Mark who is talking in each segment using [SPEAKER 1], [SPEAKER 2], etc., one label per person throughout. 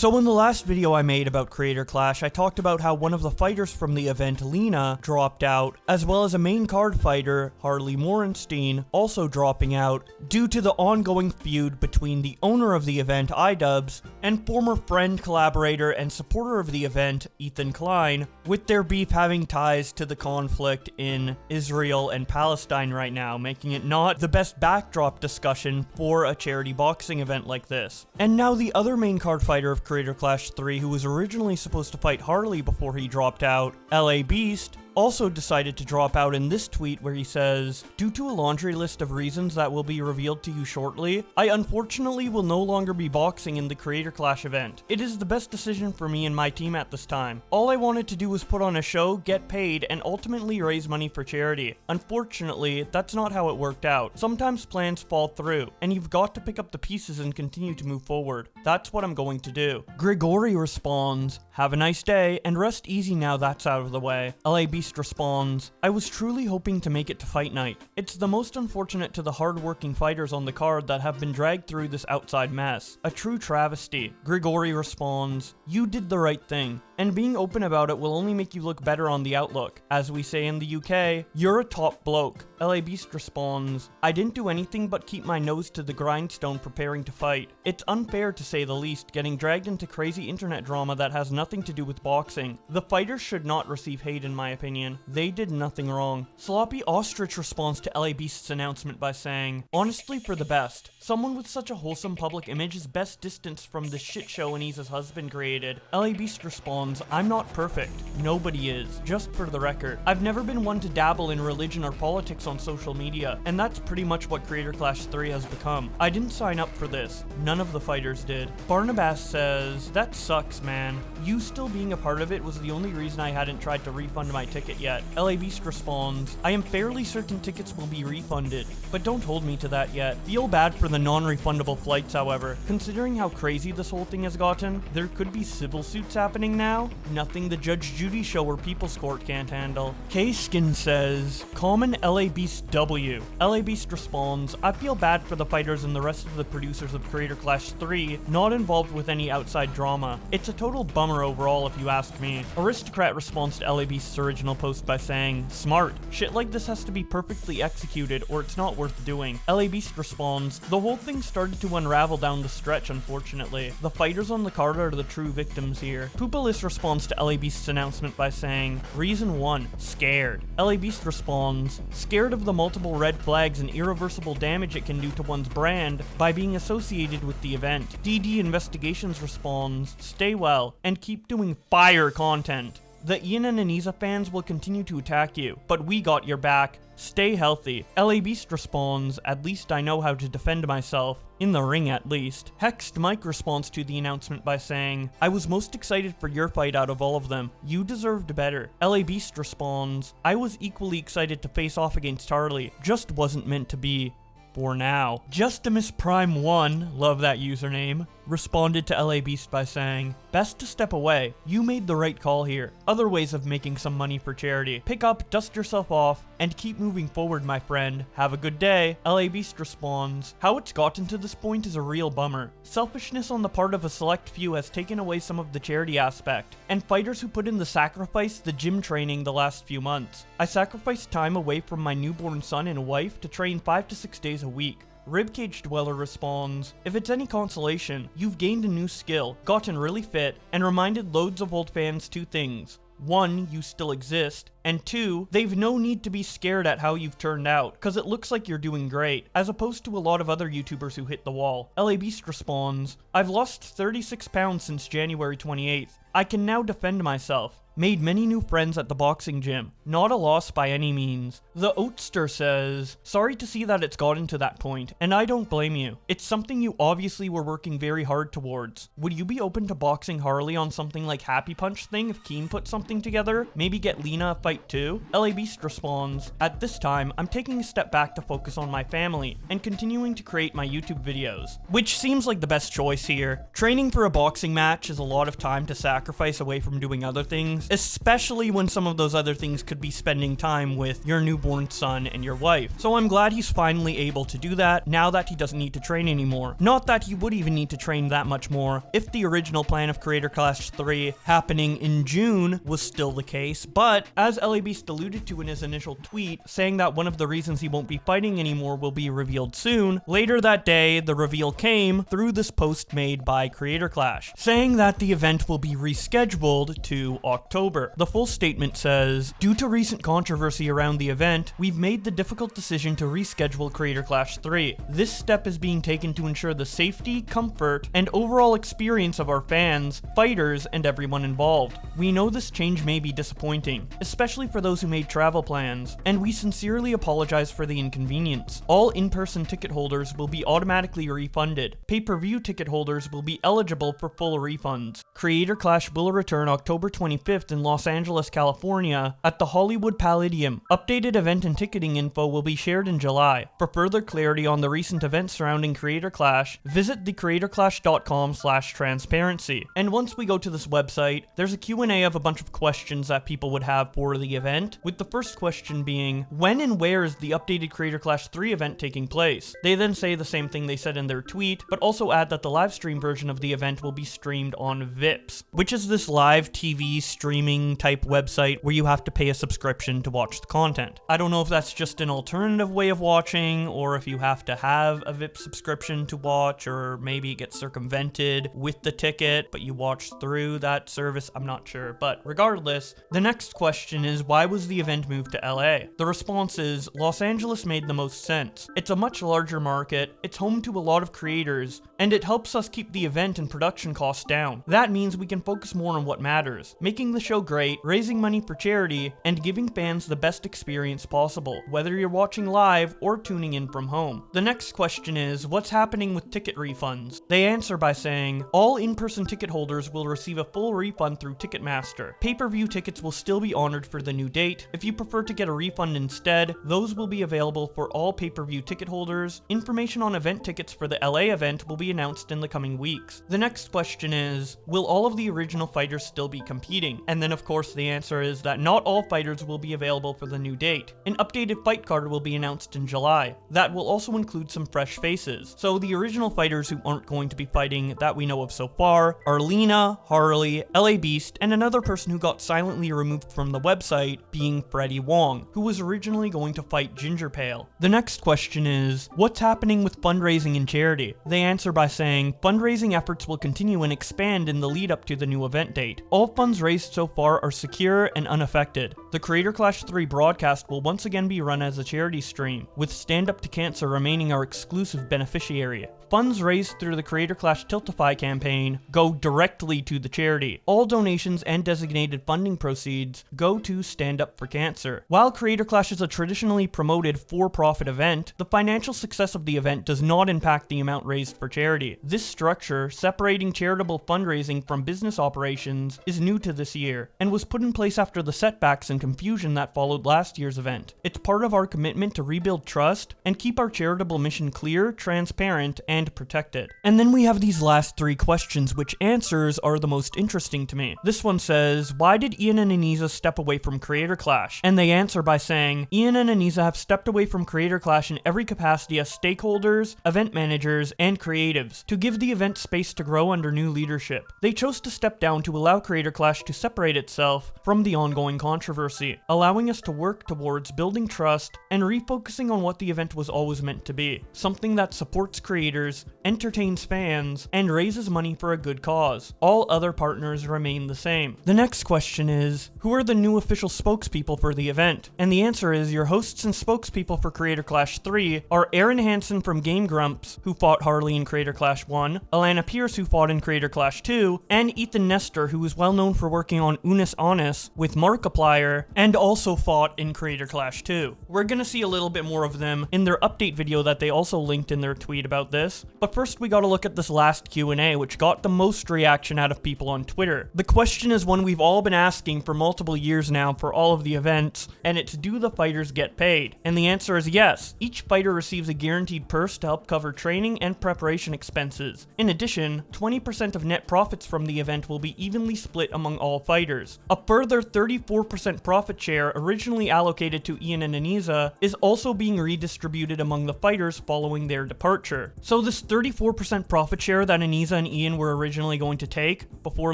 [SPEAKER 1] So in the last video I made about Creator Clash, I talked about how one of the fighters from the event, Lena, dropped out, as well as a main card fighter, Harley Morenstein, also dropping out, due to the ongoing feud between the owner of the event, iDubbbz, and former friend, collaborator, and supporter of the event, Ethan Klein, with their beef having ties to the conflict in Israel and Palestine right now, making it not the best backdrop discussion for a charity boxing event like this. And now the other main card fighter of Creator Clash 3, who was originally supposed to fight Harley before he dropped out, LA Beast, also decided to drop out in this tweet where he says, "Due to a laundry list of reasons that will be revealed to you shortly, I unfortunately will no longer be boxing in the Creator Clash event. It is the best decision for me and my team at this time. All I wanted to do was put on a show, get paid, and ultimately raise money for charity. Unfortunately, that's not how it worked out. Sometimes plans fall through, and you've got to pick up the pieces and continue to move forward. That's what I'm going to do." Grigori responds, "Have a nice day, and rest easy now that's out of the way." LA Beast responds, "I was truly hoping to make it to fight night. It's the most unfortunate to the hard-working fighters on the card that have been dragged through this outside mess. A true travesty." Grigori responds, "You did the right thing, and being open about it will only make you look better on the outlook. As we say in the UK, you're a top bloke." LA Beast responds, "I didn't do anything but keep my nose to the grindstone preparing to fight. It's unfair to say the least, getting dragged into crazy internet drama that has nothing to do with boxing. The fighters should not receive hate in my opinion. They did nothing wrong." Sloppy Ostrich responds to LA Beast's announcement by saying, "Honestly for the best. Someone with such a wholesome public image is best distanced from the shit show Aneeza's husband created." LA Beast responds, "I'm not perfect. Nobody is. Just for the record. I've never been one to dabble in religion or politics on social media, and that's pretty much what Creator Clash 3 has become. I didn't sign up for this. None of the fighters did." Barnabas says, "That sucks, man. You still being a part of it was the only reason I hadn't tried to refund my ticket yet." LA Beast responds, "I am fairly certain tickets will be refunded, but don't hold me to that yet. Feel bad for the non-refundable flights, however. Considering how crazy this whole thing has gotten, there could be civil suits happening now. Nothing the Judge Judy show or People's Court can't handle." K-Skin says, "Common LA Beast W." LA Beast responds, "I feel bad for the fighters and the rest of the producers of Creator Clash 3 not involved with any outside drama. It's a total bummer overall if you ask me." Aristocrat responds to LA Beast's original post by saying, "Smart. Shit like this has to be perfectly executed or it's not worth doing." LA Beast responds, "The whole thing started to unravel down the stretch, unfortunately. The fighters on the card are the true victims here." Poopalis responds to LA Beast's announcement by saying, "Reason 1, scared." LA Beast responds, "Scared of the multiple red flags and irreversible damage it can do to one's brand by being associated with the event." DD Investigations responds, "Stay well, and keep doing fire content. The Ian and Aneeza fans will continue to attack you, but we got your back. Stay healthy." LA Beast responds, "At least I know how to defend myself. In the ring, at least." Hexed Mike responds to the announcement by saying, "I was most excited for your fight out of all of them. You deserved better." LA Beast responds, "I was equally excited to face off against Harley. Just wasn't meant to be. For now." Justimus Prime 1, love that username, responded to LA Beast by saying, "Best to step away. You made the right call here. Other ways of making some money for charity. Pick up, dust yourself off, and keep moving forward, my friend. Have a good day." LA Beast responds, "How it's gotten to this point is a real bummer. Selfishness on the part of a select few has taken away some of the charity aspect, and fighters who put in the sacrifice, the gym training the last few months. I sacrificed time away from my newborn son and wife to train 5 to 6 days a week." Ribcage Dweller responds, "If it's any consolation, you've gained a new skill, gotten really fit, and reminded loads of old fans 2 things. 1, you still exist, and 2, they've no need to be scared at how you've turned out, cause it looks like you're doing great, as opposed to a lot of other YouTubers who hit the wall." LA Beast responds, "I've lost 36 pounds since January 28th. I can now defend myself. Made many new friends at the boxing gym. Not a loss by any means." The Oatster says, "Sorry to see that it's gotten to that point, and I don't blame you. It's something you obviously were working very hard towards. Would you be open to boxing Harley on something like Happy Punch thing if Keen put something together? Maybe get Lena a fight too?" LA Beast responds, "At this time, I'm taking a step back to focus on my family and continuing to create my YouTube videos." Which seems like the best choice here. Training for a boxing match is a lot of time to sacrifice away from doing other things, especially when some of those other things could be spending time with your newborn son and your wife. So I'm glad he's finally able to do that now that he doesn't need to train anymore. Not that he would even need to train that much more if the original plan of Creator Clash 3 happening in June was still the case, but as LA Beast alluded to in his initial tweet, saying that one of the reasons he won't be fighting anymore will be revealed soon, later that day the reveal came through this post made by Creator Clash, saying that the event will be rescheduled to October. The full statement says, "Due to recent controversy around the event, we've made the difficult decision to reschedule Creator Clash 3. This step is being taken to ensure the safety, comfort, and overall experience of our fans, fighters, and everyone involved. We know this change may be disappointing, especially for those who made travel plans, and we sincerely apologize for the inconvenience. All in-person ticket holders will be automatically refunded. Pay-per-view ticket holders will be eligible for full refunds. Creator Clash will return October 25th in Los Angeles, California at the Hollywood Palladium. Updated event and ticketing info will be shared in July. For further clarity on the recent events surrounding Creator Clash, visit thecreatorclash.com/transparency. And once we go to this website, there's a Q&A of a bunch of questions that people would have for the event, with the first question being, when and where is the updated Creator Clash 3 event taking place? They then say the same thing they said in their tweet, but also add that the live stream version of the event will be streamed on VIPs, which is this live TV streaming type website where you have to pay a subscription to watch the content. I don't know if that's just an alternative way of watching, or if you have to have a VIP subscription to watch, or maybe it gets circumvented with the ticket, but you watch through that service. I'm not sure, but regardless, the next question is, why was the event moved to LA? The response is, Los Angeles made the most sense. It's a much larger market, it's home to a lot of creators, and it helps us keep the event and production costs down. That means we can focus more on what matters, making the show great, raising money for charity, and giving fans the best experience possible, whether you're watching live or tuning in from home. The next question is, what's happening with ticket refunds? They answer by saying, all in-person ticket holders will receive a full refund through Ticketmaster. Pay-per-view tickets will still be honored for the new date. If you prefer to get a refund instead, those will be available for all pay-per-view ticket holders. Information on event tickets for the LA event will be announced in the coming weeks. The next question is, will all of the original fighters still be competing? And then of course the answer is that not all fighters will be available for the new date. An updated fight card will be announced in July. That will also include some fresh faces. So the original fighters who aren't going to be fighting that we know of so far are Lena, Harley, LA Beast, and another person who got silently removed from the website, being Freddie Wong, who was originally going to fight Ginger Pale. The next question is, what's happening with fundraising and charity? They answer by saying, fundraising efforts will continue and expand in the lead up to the new event date. All funds raised so far are secure and unaffected. The Creator Clash 3 broadcast will once again be run as a charity stream, with Stand Up to Cancer remaining our exclusive beneficiary. Funds raised through the Creator Clash Tiltify campaign go directly to the charity. All donations and designated funding proceeds go to Stand Up for Cancer. While Creator Clash is a traditionally promoted for-profit event, the financial success of the event does not impact the amount raised for charity. This structure, separating charitable fundraising from business operations, is new to this year, and was put in place after the setbacks and confusion that followed last year's event. It's part of our commitment to rebuild trust and keep our charitable mission clear, transparent, and protected. And then we have these last three questions, which answers are the most interesting to me. This one says, why did Ian and Aniza step away from Creator Clash? And they answer by saying, Ian and Aniza have stepped away from Creator Clash in every capacity as stakeholders, event managers, and creatives, to give the event space to grow under new leadership. They chose to step down to allow Creator Clash to separate itself from the ongoing controversy, allowing us to work towards building trust and refocusing on what the event was always meant to be, something that supports creators, entertains fans, and raises money for a good cause. All other partners remain the same. The next question is, who are the new official spokespeople for the event? And the answer is, your hosts and spokespeople for Creator Clash 3 are Aaron Hansen from Game Grumps, who fought Harley in Creator Clash 1, Alana Pierce, who fought in Creator Clash 2, and Ethan Nestor, who is well known for working on Unis Honest with Markiplier, and also fought in Creator Clash 2. We're gonna see a little bit more of them in their update video that they also linked in their tweet about this. events. But first we gotta look at this last Q&A, which got the most reaction out of people on Twitter. The question is one we've all been asking for multiple years now for all of the events, and it's, do the fighters get paid? And the answer is yes. Each fighter receives a guaranteed purse to help cover training and preparation expenses. In addition, 20% of net profits from the event will be evenly split among all fighters. A further 34% profit share, originally allocated to Ian and Aniza, is also being redistributed among the fighters following their departure. So this 34% profit share that Aniza and Ian were originally going to take before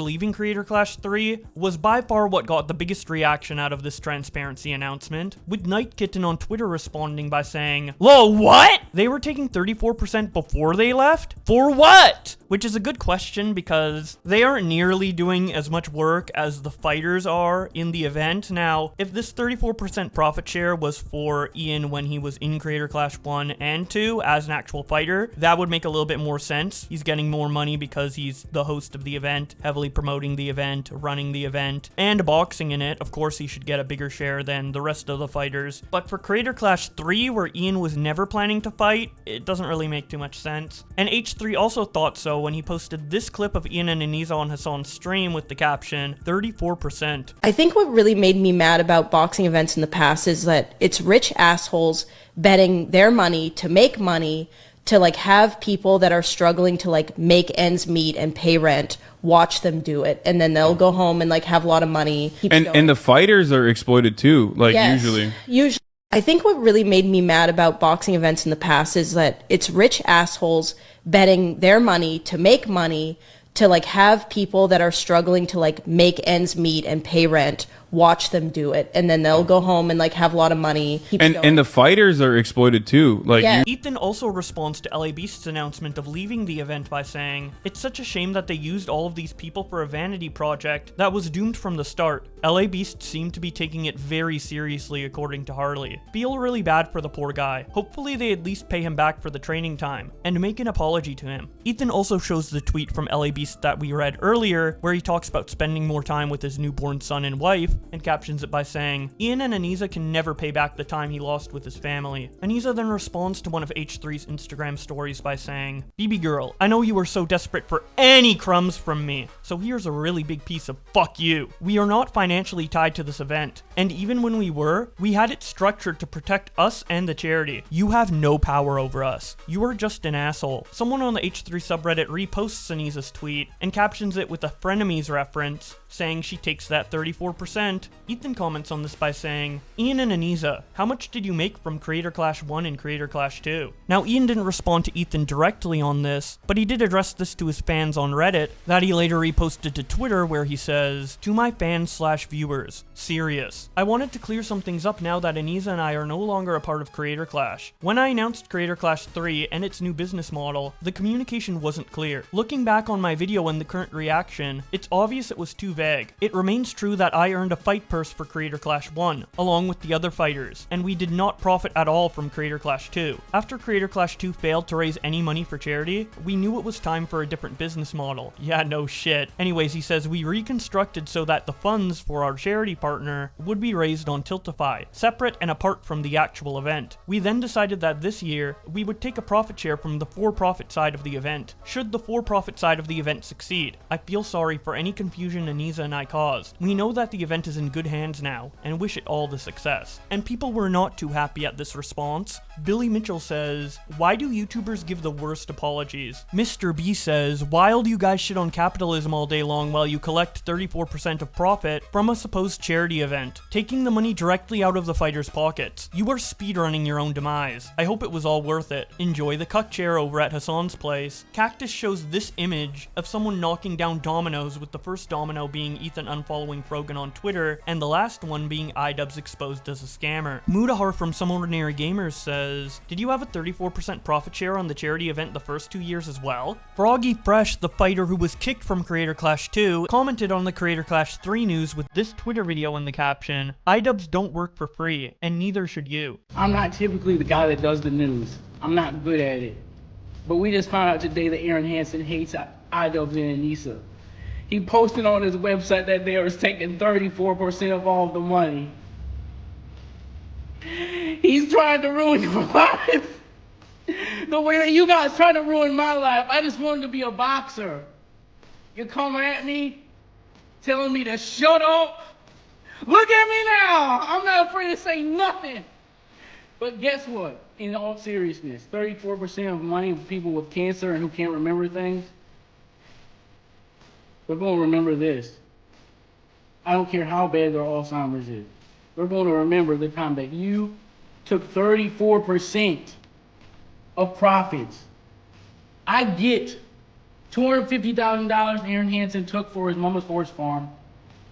[SPEAKER 1] leaving Creator Clash 3 was by far what got the biggest reaction out of this transparency announcement, with Night Kitten on Twitter responding by saying, "Lol, what? They were taking 34% before they left? For what?" Which is a good question because they aren't nearly doing as much work as the fighters are in the event. Now, if this 34% profit share was for Ian when he was in Creator Clash 1 and 2 as an actual fighter, that would make a little bit more sense. He's getting more money because he's the host of the event, heavily promoting the event, running the event, and boxing in it. Of course, he should get a bigger share than the rest of the fighters. But for Creator Clash 3, where Ian was never planning to fight, it doesn't really make too much sense. And H3 also thought so when he posted this clip of Ian and Aniza on Hassan's stream with the caption, 34%.
[SPEAKER 2] I think what really made me mad about boxing events in the past is that it's rich assholes betting their money to like have people that are struggling to like make ends meet and pay rent watch them do it, and then they'll go home and like have a lot of money.
[SPEAKER 3] And the fighters are exploited too, like
[SPEAKER 2] yes, usually. I think what really made me mad about boxing events in the past is that it's rich assholes betting their money to like have people that are struggling to like make ends meet and pay rent watch them do it, and then they'll go home and like have a lot of money.
[SPEAKER 3] And the fighters are exploited too, like
[SPEAKER 1] Ethan also responds to LA Beast's announcement of leaving the event by saying, "It's such a shame that they used all of these people for a vanity project that was doomed from the start. LA Beast seemed to be taking it very seriously, according to Harley. Feel really bad for the poor guy. Hopefully they at least pay him back for the training time and make an apology to him." Ethan also shows the tweet from LA Beast that we read earlier, where he talks about spending more time with his newborn son and wife, and captions it by saying, "Ian and Aniza can never pay back the time he lost with his family." Aniza then responds to one of H3's Instagram stories by saying, "BB girl, I know you were so desperate for any crumbs from me, so here's a really big piece of fuck you. We are not financially tied to this event, and even when we were, we had it structured to protect us and the charity. You have no power over us. You are just an asshole." Someone on the H3 subreddit reposts Aniza's tweet and captions it with a frenemies reference, saying she takes that 34%. Ethan comments on this by saying, "Ian and Aniza, how much did you make from Creator Clash 1 and Creator Clash 2? Now, Ian didn't respond to Ethan directly on this, but he did address this to his fans on Reddit, that he later reposted to Twitter, where he says, "To my fans/viewers, serious. I wanted to clear some things up now that Aniza and I are no longer a part of Creator Clash. When I announced Creator Clash 3 and its new business model, the communication wasn't clear. Looking back on my video and the current reaction, it's obvious it was too vague. It remains true that I earned a fight purse for Creator Clash 1, along with the other fighters, and we did not profit at all from Creator Clash 2. After Creator Clash 2 failed to raise any money for charity, we knew it was time for a different business model." Yeah, no shit. Anyways, he says, "We reconstructed so that the funds for our charity partner would be raised on Tiltify, separate and apart from the actual event. We then decided that this year, we would take a profit share from the for-profit side of the event, should the for-profit side of the event succeed. I feel sorry for any confusion Aniza and I caused. We know that the event is in good hands now, and wish it all the success." And people were not too happy at this response. Billy Mitchell says, "Why do YouTubers give the worst apologies?" Mr. B says, "Wild you guys shit on capitalism all day long while you collect 34% of profit from a supposed charity event, taking the money directly out of the fighters' pockets. You are speedrunning your own demise. I hope it was all worth it. Enjoy the cuck chair over at Hassan's place." Cactus shows this image of someone knocking down dominoes, with the first domino being Ethan unfollowing Frogan on Twitter, and the last one being iDubbbz exposed as a scammer. Mudahar from Some Ordinary Gamers says, "Did you have a 34% profit share on the charity event the first 2 years as well?" Froggy Fresh, the fighter who was kicked from Creator Clash 2, commented on the Creator Clash 3 news with this Twitter video in the caption, "iDubbbz don't work for free, and neither should you."
[SPEAKER 4] I'm not typically the guy that does the news. I'm not good at it. But we just found out today that Aaron Hansen hates iDubbbz and Anissa. He posted on his website that they are taking 34% of all of the money. He's trying to ruin your life. The way that you guys try to ruin my life, I just wanted to be a boxer. You come at me, telling me to shut up. Look at me now. I'm not afraid to say nothing. But guess what? In all seriousness, 34% of money of people with cancer and who can't remember things, they're going to remember this. I don't care how bad their Alzheimer's is. They're going to remember the time that you took 34% of profits. I get $250,000 Aaron Hansen took for his mama's horse farm.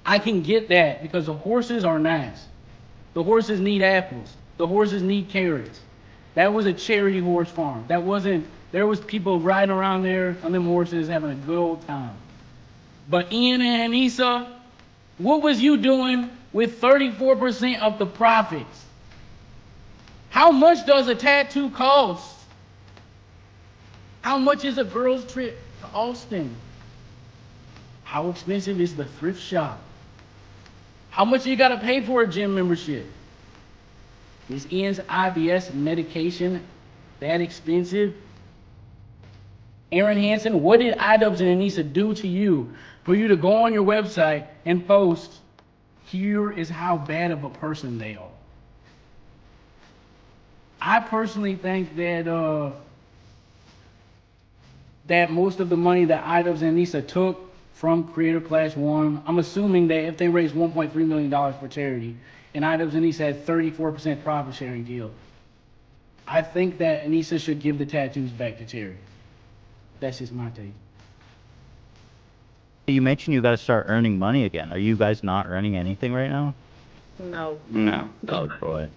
[SPEAKER 4] I can get that because the horses are nice. The horses need apples. The horses need carrots. That was a charity horse farm. That wasn't, there was people riding around there on them horses having a good old time. But Ian and Anissa, what was you doing with 34% of the profits? How much does a tattoo cost? How much is a girl's trip to Austin? How expensive is the thrift shop? How much you gotta pay for a gym membership? Is Ian's IBS medication that expensive? Aaron Hansen, what did iDubbbz and Anissa do to you for you to go on your website and post, here is how bad of a person they are? I personally think that that most of the money that iDubbbz and Anissa took from Creator Clash 1, I'm assuming that if they raised $1.3 million for charity, and iDubbbz and Anissa had 34% profit sharing deal, I think that Anissa should give the tattoos back to charity. That's just my take.
[SPEAKER 5] You mentioned you got to start earning money again. Are you guys not earning anything right now?
[SPEAKER 6] No,
[SPEAKER 5] No. Oh boy.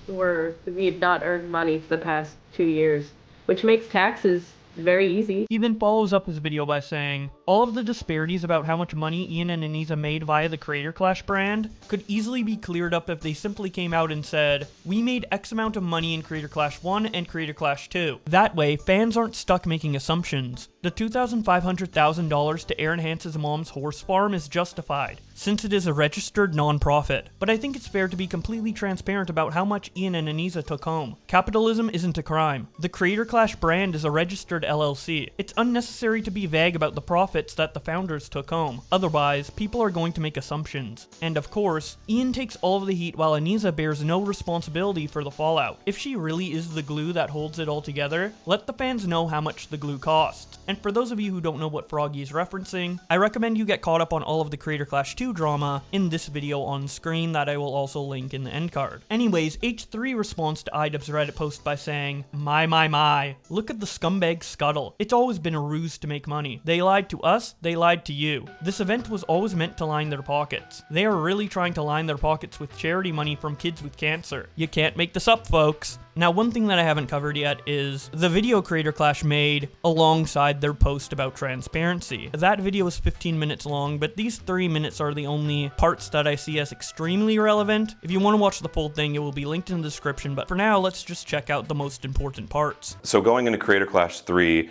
[SPEAKER 6] we've not earned money for the past 2 years, which makes taxes very easy.
[SPEAKER 1] He then follows up his video by saying, all of the disparities about how much money Ian and Anissa made via the Creator Clash brand could easily be cleared up if they simply came out and said, we made X amount of money in Creator Clash 1 and Creator Clash 2. That way, fans aren't stuck making assumptions. The $2,500,000 to Aaron Hansen's mom's horse farm is justified, since it is a registered non-profit. But I think it's fair to be completely transparent about how much Ian and Anissa took home. Capitalism isn't a crime. The Creator Clash brand is a registered LLC. It's unnecessary to be vague about the profits that the founders took home. Otherwise, people are going to make assumptions. And of course, Ian takes all of the heat while Anissa bears no responsibility for the fallout. If she really is the glue that holds it all together, let the fans know how much the glue costs. And for those of you who don't know what Froggy is referencing, I recommend you get caught up on all of the Creator Clash 2 drama in this video on screen that I will also link in the end card. Anyways, H3 responds to iDubbbz's Reddit post by saying, my, look at the scumbag scuttle. It's always been a ruse to make money. They lied to us, they lied to you. This event was always meant to line their pockets. They are really trying to line their pockets with charity money from kids with cancer. You can't make this up, folks. Now, one thing that I haven't covered yet is the video Creator Clash made alongside their post about transparency. That video is 15 minutes long, but these 3 minutes are the only parts that I see as extremely relevant. If you want to watch the full thing, it will be linked in the description, but for now, let's just check out the most important parts.
[SPEAKER 7] So going into Creator Clash 3,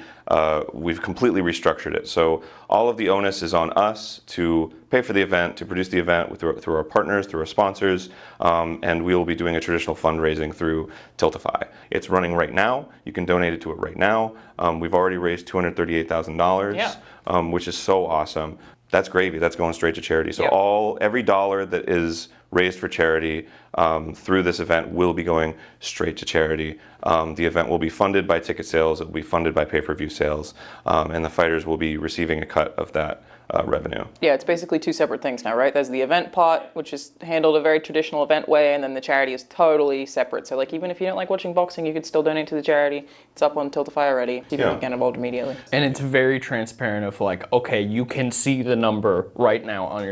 [SPEAKER 7] we've completely restructured it. So all of the onus is on us to pay for the event, to produce the event through our partners, through our sponsors, and we will be doing a traditional fundraising through Tiltify. It's running right now. You can donate it to it right now. We've already raised $238,000, which is so awesome. That's gravy. That's going straight to charity. So every dollar that is raised for charity through this event will be going straight to charity. The event will be funded by ticket sales. It will be funded by pay-per-view sales, and the fighters will be receiving a cut of that revenue.
[SPEAKER 8] Yeah, it's basically two separate things now, right? There's the event part, which is handled a very traditional event way, and then the charity is totally separate. So like even if you don't like watching boxing, you could still donate to the charity. It's up on Tiltify already. You can get involved immediately.
[SPEAKER 9] And it's very transparent of like, okay, you can see the number right now on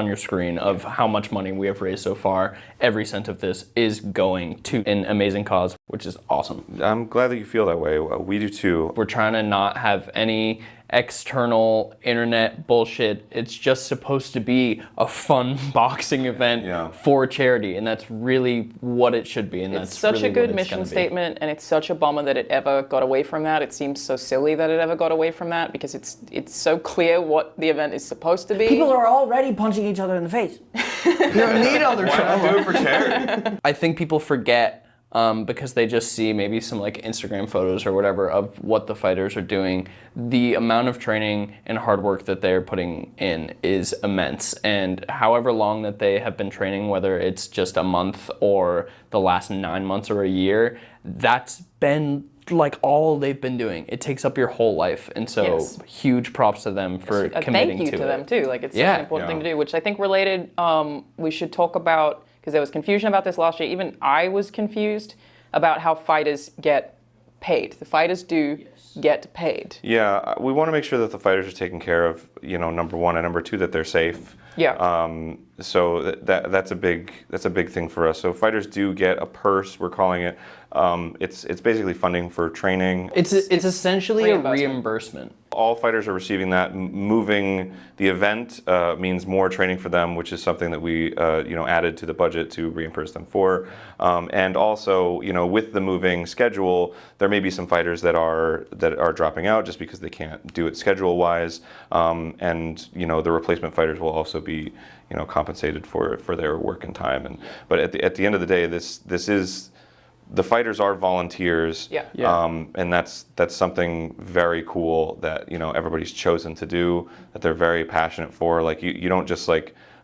[SPEAKER 9] your screen of how much money we have raised so far. Every cent of this is going to an amazing cause, which is awesome.
[SPEAKER 7] I'm glad that you feel that way. We do too.
[SPEAKER 9] We're trying to not have any external internet bullshit. It's just supposed to be a fun boxing event for charity, and that's really what it should be. And
[SPEAKER 8] it's such really a good mission statement, and it's such a bummer that it ever got away from that. It seems so silly that it ever got away from that because it's so clear what the event is supposed to be.
[SPEAKER 10] People are already punching each other in the face. You don't need other
[SPEAKER 7] Why not do it for charity?
[SPEAKER 9] I think people forget because they just see maybe some like Instagram photos or whatever of what the fighters are doing. The amount of training and hard work that they're putting in is immense. And however long that they have been training, whether it's just a month or the last 9 months or a year, that's been like all they've been doing. It takes up your whole life. And so huge props to them for committing
[SPEAKER 8] thank you to them too. Like it's such an important thing to do, which I think related, we should talk about, because there was confusion about this last year. Even I was confused about how fighters get paid. The fighters do get paid.
[SPEAKER 7] Yeah, we want to make sure that the fighters are taken care of, number one, and number two, that they're safe.
[SPEAKER 8] Yeah.
[SPEAKER 7] So that's a big thing for us. So fighters do get a purse, we're calling it. It's basically funding for training.
[SPEAKER 9] It's essentially a reimbursement.
[SPEAKER 7] All fighters are receiving that. Moving the event means more training for them, which is something that we added to the budget to reimburse them for. And also, with the moving schedule, there may be some fighters that are dropping out just because they can't do it schedule-wise. And the replacement fighters will also be compensated for their work and time. But at the end of the day, this is. The fighters are volunteers, and that's something very cool that everybody's chosen to do, that they're very passionate for. Like you don't just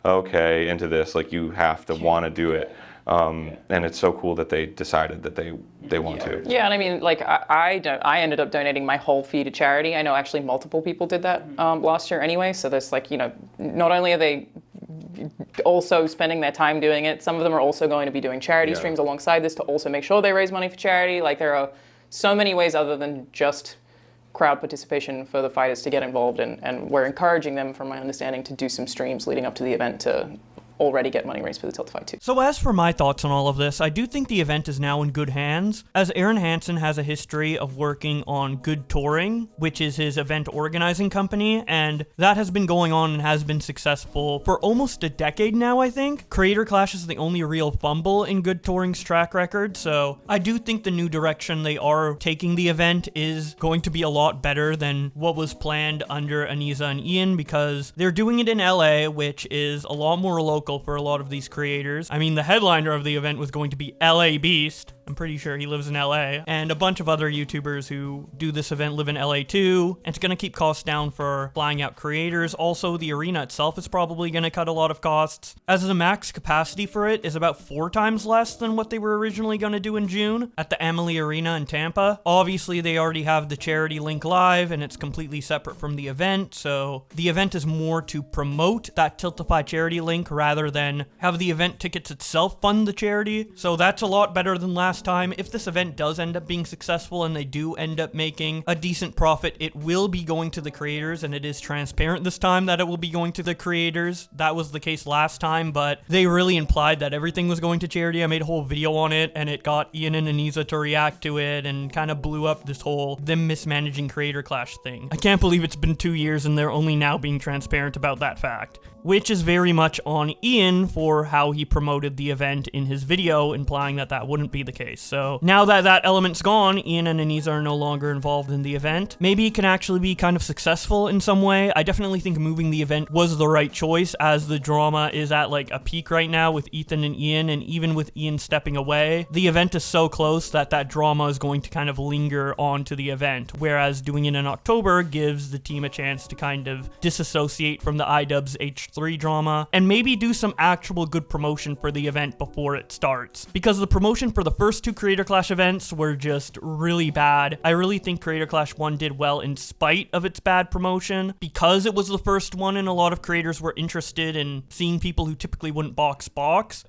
[SPEAKER 7] okay into this, like you have to want to do it, and it's so cool that they decided that they want to.
[SPEAKER 8] Yeah, and I mean, I ended up donating my whole fee to charity. I know actually multiple people did that last year anyway. So there's not only are they also spending their time doing it, some of them are also going to be doing charity streams alongside this to also make sure they raise money for charity. Like there are so many ways other than just crowd participation for the fighters to get involved in, and we're encouraging them, from my understanding, to do some streams leading up to the event to already get money raised for the Tilt to Fight 2.
[SPEAKER 1] So as for my thoughts on all of this, I do think the event is now in good hands, as Aaron Hansen has a history of working on Good Touring, which is his event organizing company, and that has been going on and has been successful for almost a decade now, I think. Creator Clash is the only real fumble in Good Touring's track record, so I do think the new direction they are taking the event is going to be a lot better than what was planned under Aniza and Ian, because they're doing it in LA, which is a lot more local for a lot of these creators. I mean, the headliner of the event was going to be LA Beast. I'm pretty sure he lives in LA. And a bunch of other YouTubers who do this event live in LA too. And it's going to keep costs down for flying out creators. Also, the arena itself is probably going to cut a lot of costs, as the max capacity for it is about 4 times less than what they were originally going to do in June at the Amalie Arena in Tampa. Obviously, they already have the charity link live, and it's completely separate from the event. So the event is more to promote that Tiltify charity link rather than have the event tickets itself fund the charity. So that's a lot better than last time. If this event does end up being successful and they do end up making a decent profit, it will be going to the creators, and it is transparent this time that it will be going to the creators. That was the case last time, but they really implied that everything was going to charity. I made a whole video on it, and it got Ian and Aniza to react to it and kind of blew up this whole them mismanaging Creator Clash thing. I can't believe it's been 2 years and they're only now being transparent about that fact, which is very much on Ian for how he promoted the event in his video, implying that that wouldn't be the case. So now that that element's gone, Ian and Aniza are no longer involved in the event. Maybe it can actually be kind of successful in some way. I definitely think moving the event was the right choice, as the drama is at a peak right now with Ethan and Ian, and even with Ian stepping away, the event is so close that that drama is going to kind of linger on to the event, whereas doing it in October gives the team a chance to kind of disassociate from the iDubbbz H3 drama and maybe do some actual good promotion for the event before it starts, because the promotion for the first 2 Creator Clash events were just really bad. I really think Creator Clash 1 did well in spite of its bad promotion, because it was the first one and a lot of creators were interested in seeing people who typically wouldn't box,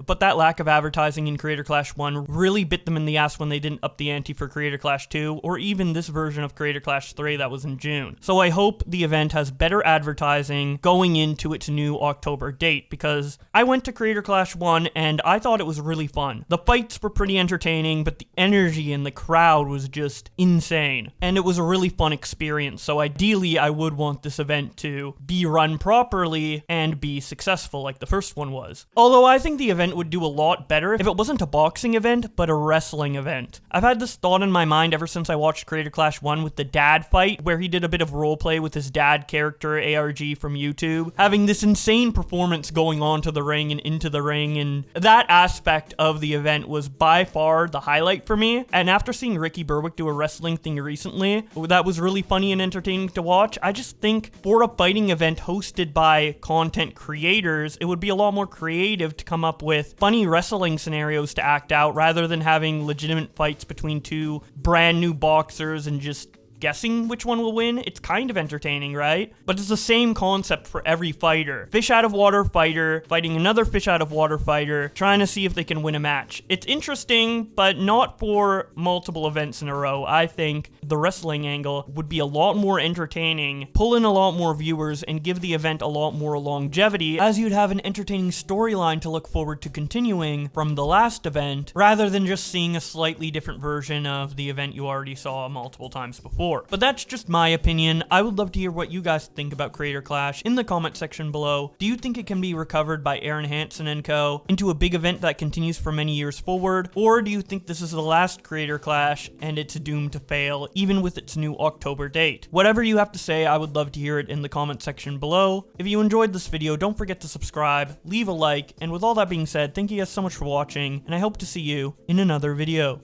[SPEAKER 1] but that lack of advertising in Creator Clash 1 really bit them in the ass when they didn't up the ante for Creator Clash 2, or even this version of Creator Clash 3 that was in June. So I hope the event has better advertising going into its new October date, because I went to Creator Clash 1 and I thought it was really fun. The fights were pretty entertaining, but the energy in the crowd was just insane, and it was a really fun experience. So ideally, I would want this event to be run properly and be successful like the first one was. Although I think the event would do a lot better if it wasn't a boxing event, but a wrestling event. I've had this thought in my mind ever since I watched Creator Clash 1 with the dad fight, where he did a bit of roleplay with his dad character, ARG from YouTube, having this insane performance going on to the ring and into the ring, and that aspect of the event was by far far the highlight for me. And after seeing Ricky Berwick do a wrestling thing recently, that was really funny and entertaining to watch. I just think for a fighting event hosted by content creators, it would be a lot more creative to come up with funny wrestling scenarios to act out rather than having legitimate fights between two brand new boxers and just guessing which one will win. It's kind of entertaining, right? But it's the same concept for every fighter. Fish out of water fighter fighting another fish out of water fighter, trying to see if they can win a match. It's interesting, but not for multiple events in a row. I think the wrestling angle would be a lot more entertaining, pull in a lot more viewers, and give the event a lot more longevity, as you'd have an entertaining storyline to look forward to continuing from the last event, rather than just seeing a slightly different version of the event you already saw multiple times before. But that's just my opinion. I would love to hear what you guys think about Creator Clash in the comment section below. Do you think it can be recovered by Aaron Hansen and co. into a big event that continues for many years forward? Or do you think this is the last Creator Clash and it's doomed to fail, even with its new October date? Whatever you have to say, I would love to hear it in the comment section below. If you enjoyed this video, don't forget to subscribe, leave a like, and with all that being said, thank you guys so much for watching, and I hope to see you in another video.